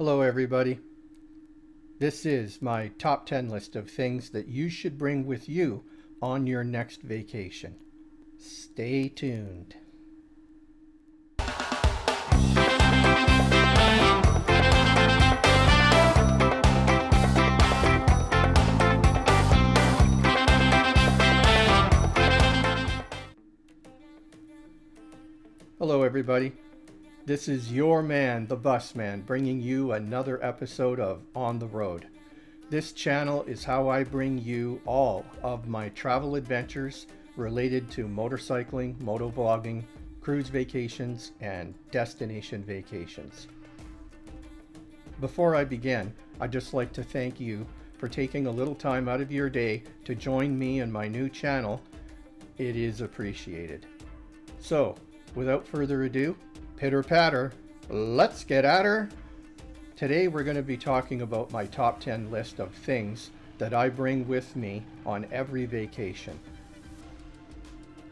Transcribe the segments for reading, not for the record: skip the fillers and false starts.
Hello everybody. This is my top 10 list of things that you should bring with you on your next vacation. Stay tuned. Hello everybody. This is your man, the bus man, bringing you another episode of On the Road. This channel is how I bring you all of my travel adventures related to motorcycling, motovlogging, cruise vacations, and destination vacations. Before I begin, I'd just like to thank you for taking a little time out of your day to join me in my new channel. It is appreciated. So, without further ado, pitter patter, let's get at her. Today we're going to be talking about my top 10 list of things that I bring with me on every vacation.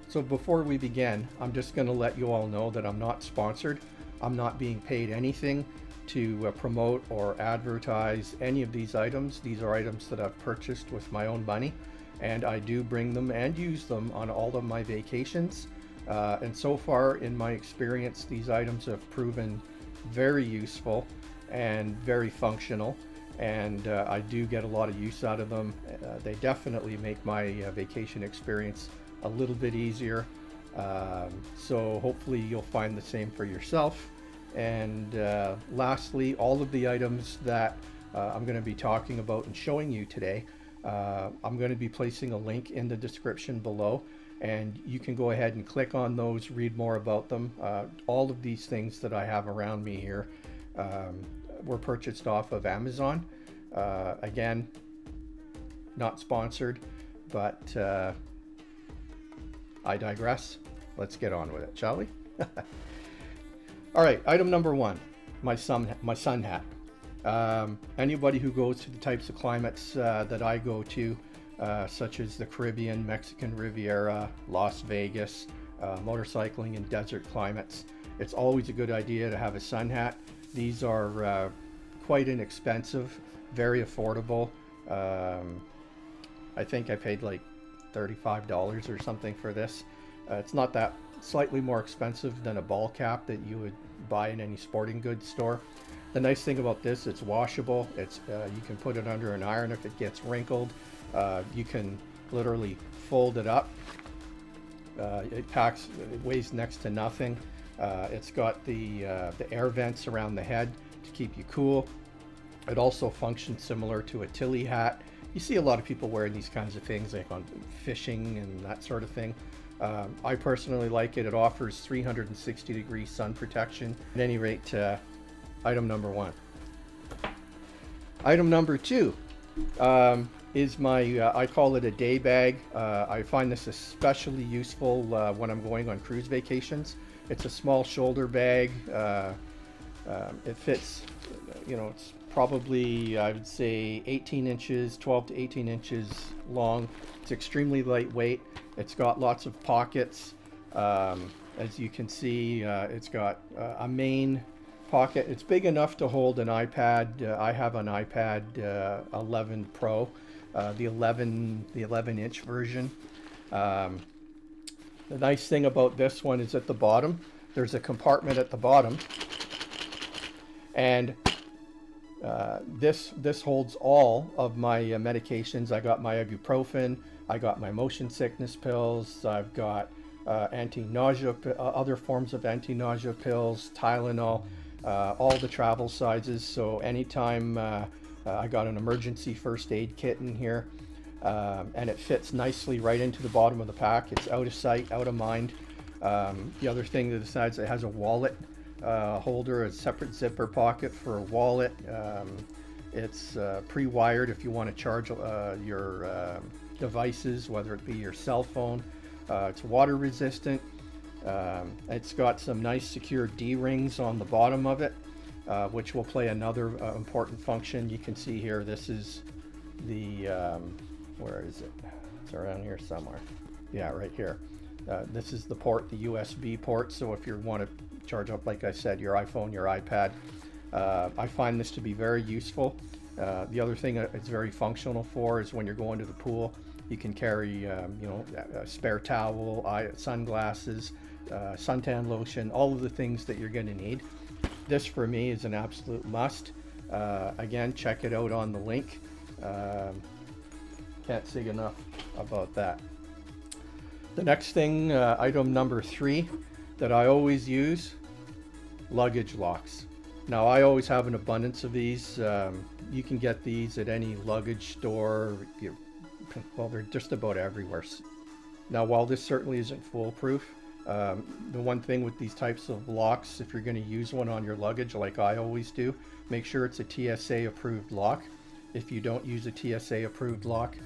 So before we begin, I'm just going to let you all know that I'm not sponsored. I'm not being paid anything to promote or advertise any of these items. These are items that I've purchased with my own money, and I do bring them and use them on all of my vacations. And so far in my experience, these items have proven very useful and very functional, and I do get a lot of use out of them. They definitely make my vacation experience a little bit easier. So hopefully you'll find the same for yourself. And lastly, all of the items that I'm going to be talking about and showing you today, I'm going to be placing a link in the description below, and you can go ahead and click on those, read more about them. All of these things that I have around me here were purchased off of Amazon. Again, not sponsored, but I digress. Let's get on with it, shall we? All right, item number one, my sun hat. Anybody who goes to the types of climates that I go to, such as the Caribbean, Mexican Riviera, Las Vegas, motorcycling in desert climates, it's always a good idea to have a sun hat. These are quite inexpensive, very affordable. I think I paid like $35 or something for this. It's not that, slightly more expensive than a ball cap that you would buy in any sporting goods store. The nice thing about this, it's washable. It's you can put it under an iron if it gets wrinkled. You can literally fold it up. It weighs next to nothing. It's got the air vents around the head to keep you cool. It also functions similar to a Tilly hat. You see a lot of people wearing these kinds of things like on fishing and that sort of thing. I personally like it. It offers 360-degree sun protection. At any rate, item number one. Item number two is my, I call it a day bag. I find this especially useful when I'm going on cruise vacations. It's a small shoulder bag. It fits, it's probably, I would say 18 inches, 12 to 18 inches long. It's extremely lightweight. It's got lots of pockets. As you can see, it's got a main pocket. It's big enough to hold an iPad. I have an iPad 11 Pro, the 11-inch version. The nice thing about this one is at the bottom, there's a compartment at the bottom, and this holds all of my medications. I got my ibuprofen, I got my motion sickness pills, I've got anti-nausea, other forms of anti-nausea pills, Tylenol, all the travel sizes. So anytime I got an emergency first aid kit in here, and it fits nicely right into the bottom of the pack. It's out of sight, out of mind. The other thing that decides, it has a wallet holder, a separate zipper pocket for a wallet. It's pre-wired if you want to charge your devices, whether it be your cell phone. It's water resistant. It's got some nice secure D-rings on the bottom of it, which will play another important function. You can see here, this is the, where is it? It's around here somewhere. Yeah, right here. This is the port, the USB port. So if you want to charge up, like I said, your iPhone, your iPad, I find this to be very useful. The other thing it's very functional for is when you're going to the pool, you can carry a spare towel, sunglasses, suntan lotion, all of the things that you're going to need. This for me is an absolute must. Again, check it out on the link. Can't say enough about that. The next thing, item number 3 that I always use, luggage locks. Now I always have an abundance of these. You can get these at any luggage store. Well, they're just about everywhere. Now while this certainly isn't foolproof, the one thing with these types of locks, if you're going to use one on your luggage like I always do, make sure it's a TSA approved lock. If you don't use a TSA approved lock,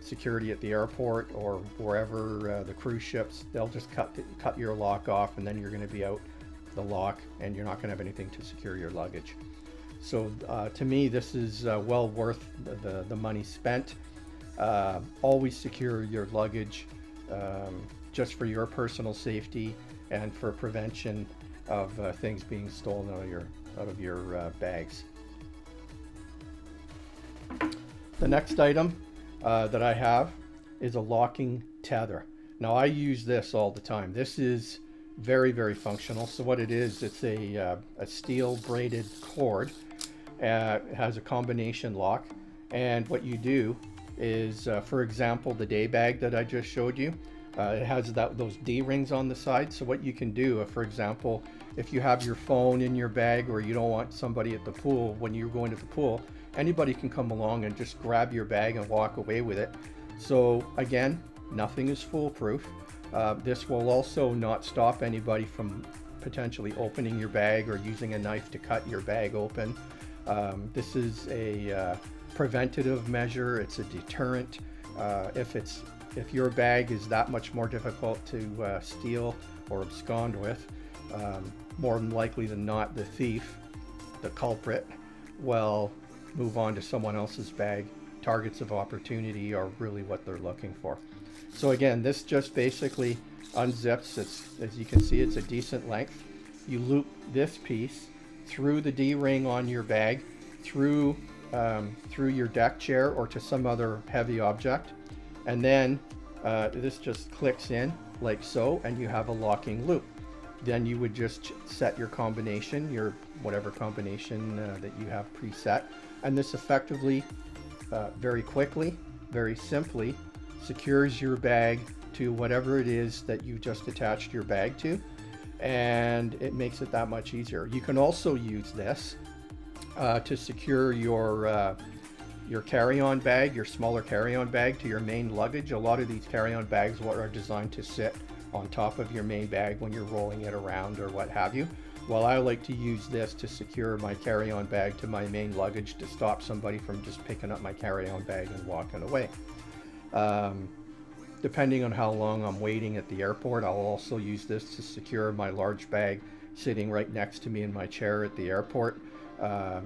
security at the airport or wherever, the cruise ships, they'll just cut your lock off, and then you're going to be out the lock and you're not going to have anything to secure your luggage. So to me, this is well worth the money spent. Always secure your luggage, just for your personal safety and for prevention of things being stolen out of your bags. The next item that I have is a locking tether. Now I use this all the time. This is very, very functional. So what it is, it's a steel braided cord. It has a combination lock, and what you do is, for example, the day bag that I just showed you, it has those D-rings on the side. So what you can do, for example, if you have your phone in your bag or you don't want somebody at the pool when you're going to the pool, anybody can come along and just grab your bag and walk away with it. So again, nothing is foolproof. This will also not stop anybody from potentially opening your bag or using a knife to cut your bag open. This is a preventative measure. It's a deterrent. If your bag is that much more difficult to steal or abscond with, more than likely than not, the thief, the culprit, will move on to someone else's bag. Targets of opportunity are really what they're looking for. So again, this just basically unzips. As you can see, it's a decent length. You loop this piece through the D-ring on your bag, through your deck chair or to some other heavy object, and then this just clicks in like so, and you have a locking loop. Then you would just set your combination, your whatever combination that you have preset, and this effectively, very quickly, very simply secures your bag to whatever it is that you just attached your bag to, and it makes it that much easier. You can also use this to secure your carry-on bag, your smaller carry-on bag, to your main luggage. A lot of these carry-on bags are designed to sit on top of your main bag when you're rolling it around or what have you. Well, I like to use this to secure my carry-on bag to my main luggage to stop somebody from just picking up my carry-on bag and walking away. Depending on how long I'm waiting at the airport, I'll also use this to secure my large bag sitting right next to me in my chair at the airport.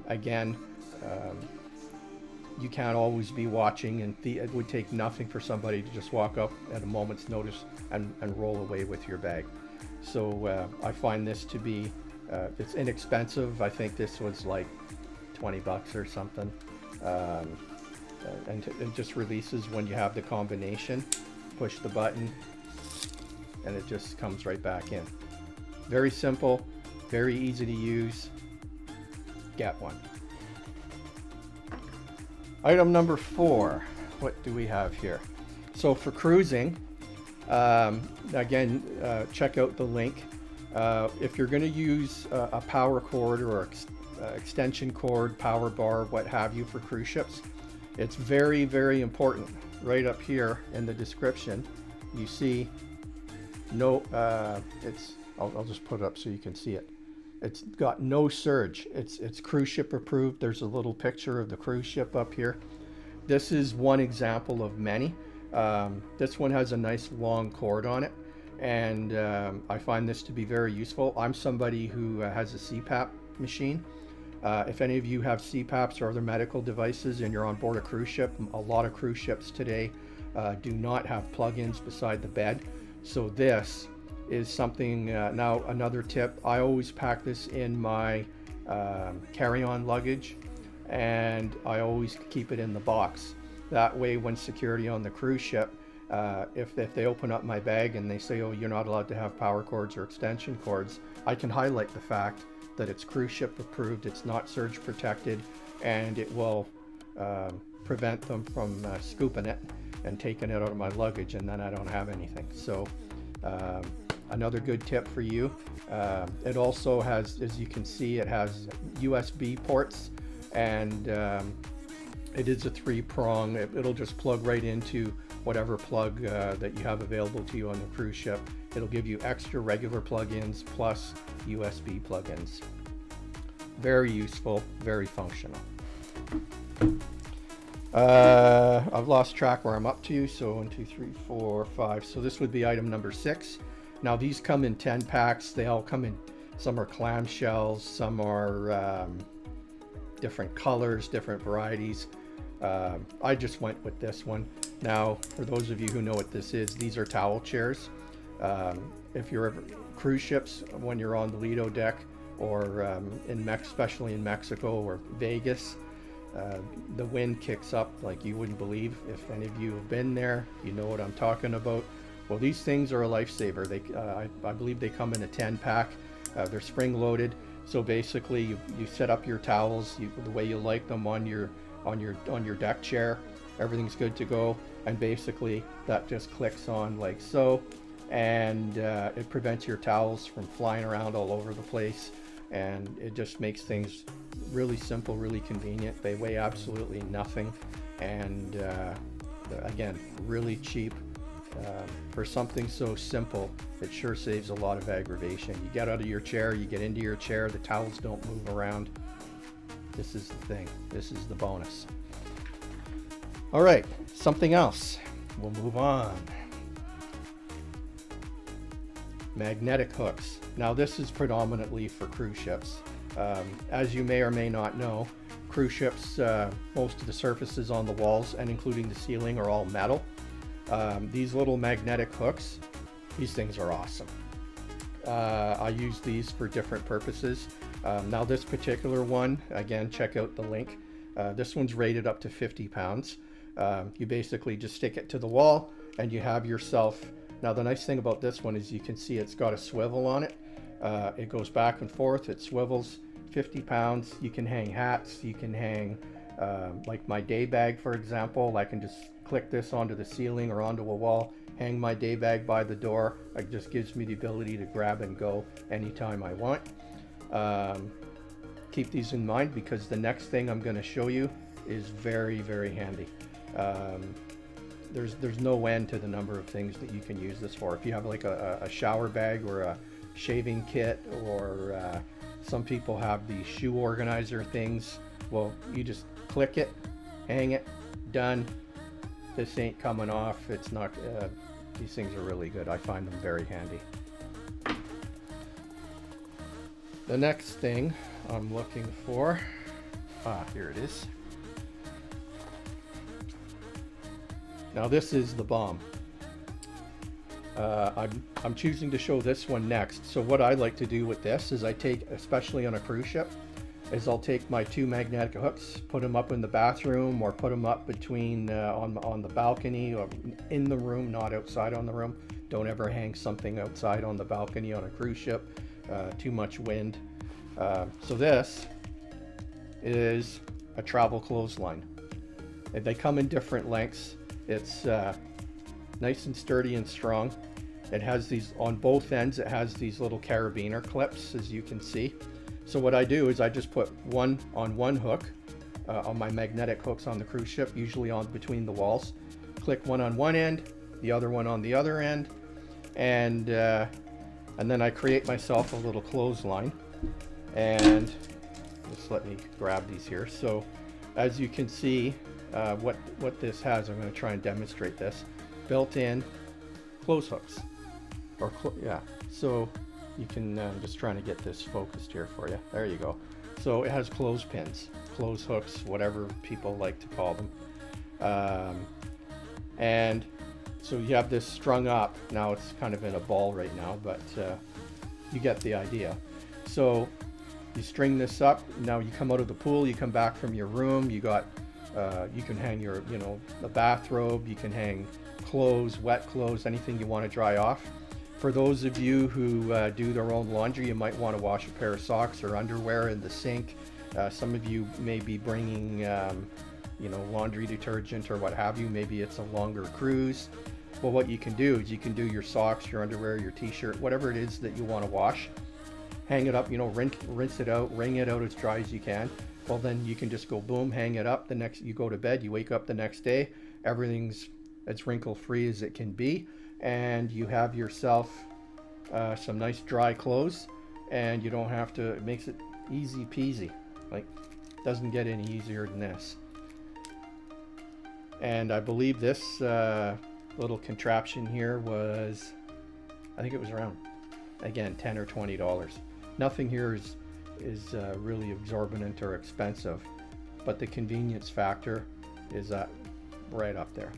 Again, you can't always be watching, and it would take nothing for somebody to just walk up at a moment's notice and roll away with your bag. So I find this to be, it's inexpensive. I think this was like 20 bucks or something. And it just releases when you have the combination. Push the button and it just comes right back in. Very simple, very easy to use. Get one. Item number 4, what do we have here? So for cruising, again, check out the link. If you're going to use a power cord or extension cord, power bar, what have you for cruise ships, it's very, very important. Right up here in the description, you see no, I'll just put it up so you can see it. It's got no surge. It's cruise ship approved. There's a little picture of the cruise ship up here. This is one example of many. This one has a nice long cord on it, and I find this to be very useful. I'm somebody who has a CPAP machine. If any of you have CPAPs or other medical devices and you're on board a cruise ship, a lot of cruise ships today do not have plug-ins beside the bed. So this is something, now another tip, I always pack this in my carry-on luggage, and I always keep it in the box. That way, when security on the cruise ship, if they open up my bag and they say, oh, you're not allowed to have power cords or extension cords, I can highlight the fact that it's cruise ship approved, it's not surge protected, and it will prevent them from scooping it and taking it out of my luggage, and then I don't have anything. So another good tip for you. It also has, as you can see, it has USB ports, and it is a 3-prong. It'll just plug right into whatever plug that you have available to you on the cruise ship. It'll give you extra regular plug-ins plus USB plug-ins. Very useful, very functional. I've lost track where I'm up to, so 1, 2, 3, 4, 5. So this would be item number 6. Now these come in 10 packs. They all come in, some are clamshells, some are different colors, different varieties. I just went with this one. Now, for those of you who know what this is, these are towel chairs. If you're ever cruise ships, when you're on the Lido deck, or especially in Mexico or Vegas, the wind kicks up like you wouldn't believe. If any of you have been there, you know what I'm talking about. Well, these things are a lifesaver. I believe they come in a 10-pack. They're spring-loaded, so basically you set up your towels the way you like them on your deck chair. Everything's good to go, and basically that just clicks on like so, and it prevents your towels from flying around all over the place, and it just makes things really simple, really convenient. They weigh absolutely nothing, and again, really cheap. For something so simple, it sure saves a lot of aggravation. You get out of your chair, you get into your chair, the towels don't move around. This is the thing. This is the bonus. All right, something else. We'll move on. Magnetic hooks. Now this is predominantly for cruise ships. As you may or may not know, cruise ships, most of the surfaces on the walls and including the ceiling are all metal. These little magnetic hooks, these things are awesome. I use these for different purposes. Now this particular one, again, check out the link. This one's rated up to 50 pounds. You basically just stick it to the wall and you have yourself. Now the nice thing about this one is you can see it's got a swivel on it. It goes back and forth, it swivels. 50 pounds. You can hang hats, you can hang like my day bag, for example. I can just click this onto the ceiling or onto a wall, hang my day bag by the door. It just gives me the ability to grab and go anytime I want. Keep these in mind because the next thing I'm going to show you is very, very handy. There's no end to the number of things that you can use this for. If you have like a shower bag or a shaving kit, or some people have the shoe organizer things, well, you just click it, hang it, done. This ain't coming off. It's not, these things are really good. I find them very handy. The next thing I'm looking for, here it is. Now this is the bomb. I'm choosing to show this one next. So what I like to do with this is I take, especially on a cruise ship, is I'll take my 2 magnetic hooks, put them up in the bathroom, or put them up between on the balcony or in the room, not outside on the room. Don't ever hang something outside on the balcony on a cruise ship. Too much wind. So this is a travel clothesline. They come in different lengths. It's nice and sturdy and strong. It has these on both ends. It has these little carabiner clips, as you can see. So what I do is I just put one on one hook on my magnetic hooks on the cruise ship, usually on between the walls. Click one on one end, the other one on the other end, and then I create myself a little clothesline. And just let me grab these here. So as you can see, what this has, I'm going to try and demonstrate this. Built-in clothes hooks, or yeah. So you can, I'm just trying to get this focused here for you. There you go. So it has clothespins, clothes hooks, whatever people like to call them. And so you have this strung up. Now it's kind of in a ball right now, but you get the idea. So You string this up. Now you come out of the pool, you come back from your room, you got you can hang your, a bathrobe, you can hang clothes, wet clothes, anything you want to dry off. For those of you who do their own laundry, you might want to wash a pair of socks or underwear in the sink. Some of you may be bringing laundry detergent or what have you. Maybe it's a longer cruise. Well, what you can do is you can do your socks, your underwear, your t-shirt, whatever it is that you want to wash. Hang it up, rinse it out, wring it out as dry as you can. Well, then you can just go boom, hang it up. You go to bed, you wake up the next day, everything's as wrinkle free as it can be, and you have yourself some nice dry clothes, and you don't have to. It makes it easy peasy. Like, doesn't get any easier than this. And I believe this little contraption here was, I think it was around, again, $10 or $20. Nothing here is really exorbitant or expensive, but the convenience factor is right up there.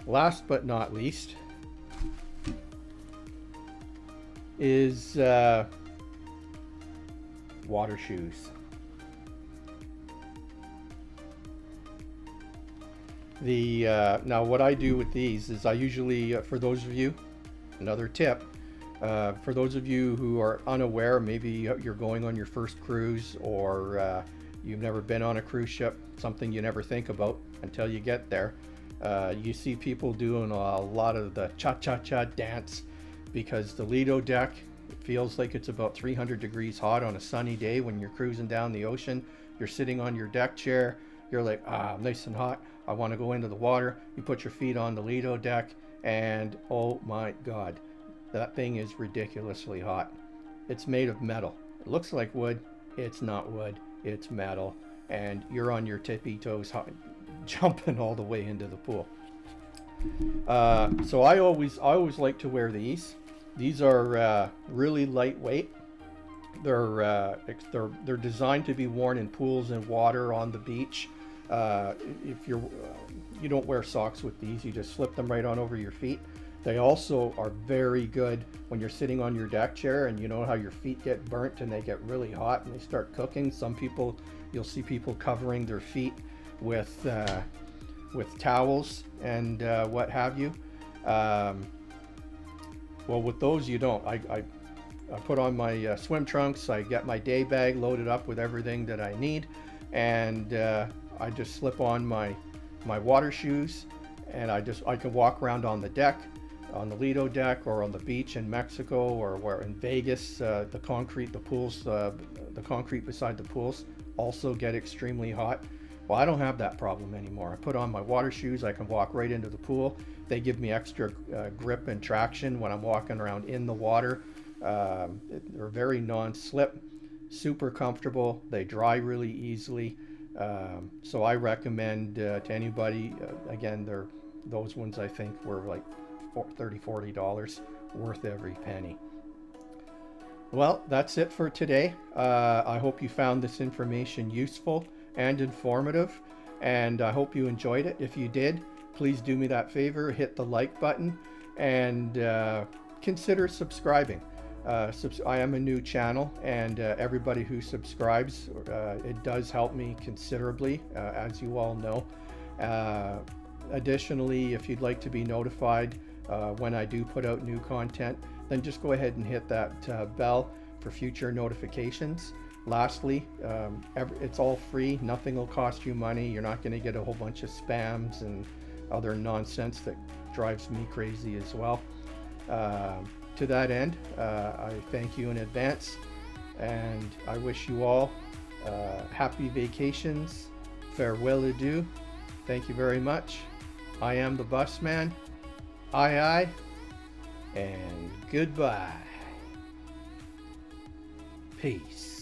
Last but not least is water shoes. Now what I do with these is I usually, for those of you, another tip, for those of you who are unaware, maybe you're going on your first cruise, or you've never been on a cruise ship, something you never think about until you get there. You see people doing a lot of the cha-cha-cha dance because the Lido deck feels like it's about 300 degrees hot on a sunny day when you're cruising down the ocean. You're sitting on your deck chair, you're like, nice and hot, I want to go into the water. You put your feet on the Lido deck, and oh my God, that thing is ridiculously hot. It's made of metal. It looks like wood. It's not wood. It's metal, and you're on your tippy toes, jumping all the way into the pool. So I always like to wear these. These are really lightweight. They're designed to be worn in pools and water on the beach. If you don't wear socks with these, you just slip them right on over your feet. They also are very good when you're sitting on your deck chair, and you know how your feet get burnt and they get really hot and they start cooking. You'll see people covering their feet with towels and what have you. Well, with those you don't. I put on my swim trunks. I get my day bag loaded up with everything that I need, and I just slip on my water shoes, and I can walk around on the deck, on the Lido deck, or on the beach in Mexico, or where in Vegas, the concrete beside the pools also get extremely hot. Well, I don't have that problem anymore. I put on my water shoes, I can walk right into the pool. They give me extra grip and traction when I'm walking around in the water. They're very non-slip, super comfortable. They dry really easily. So I recommend to anybody, again, those ones I think were like $30-40, worth every penny. Well, that's it for today. I hope you found this information useful and informative, and I hope you enjoyed it. If you did, please do me that favor, hit the like button, and consider subscribing. I am a new channel, and everybody who subscribes, it does help me considerably, as you all know. Additionally, if you'd like to be notified when I do put out new content, then just go ahead and hit that bell for future notifications. Lastly, it's all free. Nothing will cost you money. You're not going to get a whole bunch of spams and other nonsense that drives me crazy as well. To that end, I thank you in advance, and I wish you all happy vacations. Farewell, adieu. Thank you very much. I am the bus man. Aye, aye, and goodbye. Peace.